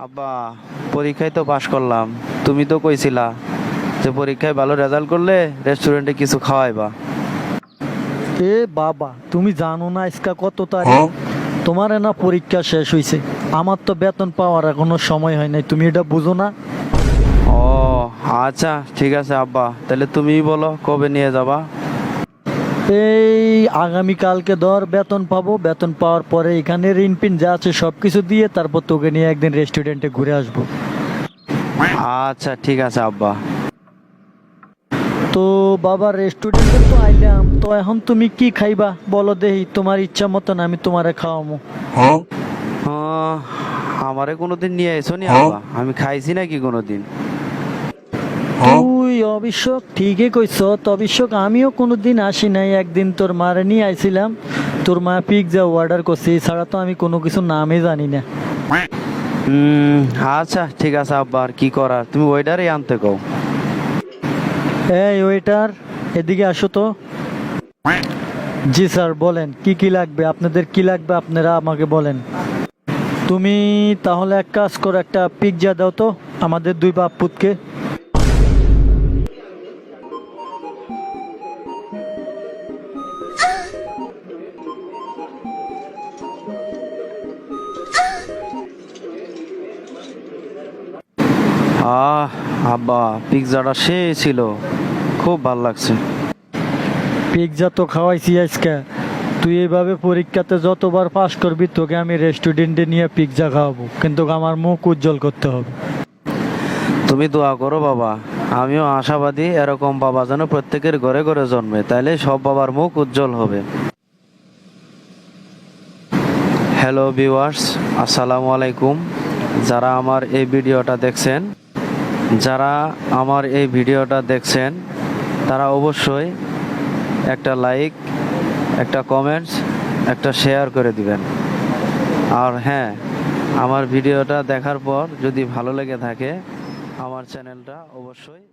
আব্বা, পরীক্ষায় তো পাশ করলাম। তুমি তো কইছিলা যে পরীক্ষায় ভালো রেজাল্ট করলে রেস্টুরেন্টে কিছু খাওয়াইবা। এ বাবা, তুমি জানো না আজকে কত তারিখ? তোমার না পরীক্ষা শেষ হয়েছে, আমার তো বেতন পাওয়ার এখনো সময় হয় নাই, তুমি এটা বুঝো না? ও আচ্ছা, ঠিক আছে আব্বা, তাহলে তুমিই বলো কবে নিয়ে যাবা। এই আগামীকালকে ধর বেতন পাবো, বেতন পাওয়ার পরে এখানে ঋণ পিন যা আছে সব কিছু দিয়ে তারপর তোকে নিয়ে একদিন রেস্টুরেন্টে ঘুরে আসবো। আচ্ছা ঠিক আছে আব্বা। তো বাবা, রেস্টুরেন্টে তো আইলাম, তো এখন তুমি কি খাইবা বলো দেহি, তোমার ইচ্ছা মতন আমি তোমারে খাওয়াবো। আহ, আমারে কোনোদিন নিয়ে এসো নি আব্বা, আমি খাইছি নাকি কোনোদিন? তুই অবশ্য ঠিকই কইছ, অবশ্য আমিও কোনোদিন আসি নাই, একদিন তোর মারে নিয়ে আইছিলাম, তোর মা পিৎজা অর্ডার করছে, এছাড়া তো আমি কোনো কিছু নামই জানি না। হুম, আচ্ছা ঠিক আছে আব্বা, আর কি করার, তুমি ওয়েটারই আনতে কও। এই ওয়েটার, এদিকে আসো তো। জি স্যার, বলেন কি কি লাগবে, আপনাদের কি লাগবে আপনারা আমাকে বলেন। তুমি তাহলে এক কাজ করো, একটা পিৎজা দাও তো আমাদের দুই বাপ পুতকে। আহ আব্বা, পিৎজাটা সে ছিল, খুব ভাল লাগছে। পিৎজা তো খাওয়াইছি আজকে, তুই এইভাবে পরীক্ষাতে যতবার পাস করবি তোকে আমি রেস্টুরেন্টে নিয়ে পিৎজা খাওয়াবো, কিন্তু আমার মুখ উজ্জ্বল করতে হবে। তুমি দোয়া করো বাবা, আমিও আশাবাদী এরকম বাবা যেন প্রত্যেকের ঘরে ঘরে জন্মে, তাইলে সব বাবার মুখ উজ্জ্বল হবে। হ্যালো ভিউয়ার্স, আসসালামু আলাইকুম। যারা আমার এই ভিডিওটা দেখছেন, যারা আমার এই ভিডিওটা দেখছেন তারা অবশ্যই একটা লাইক, একটা কমেন্টস, একটা শেয়ার করে দিবেন। আর হ্যাঁ, আমার ভিডিওটা দেখার পর যদি ভালো লেগে থাকে আমার চ্যানেলটা অবশ্যই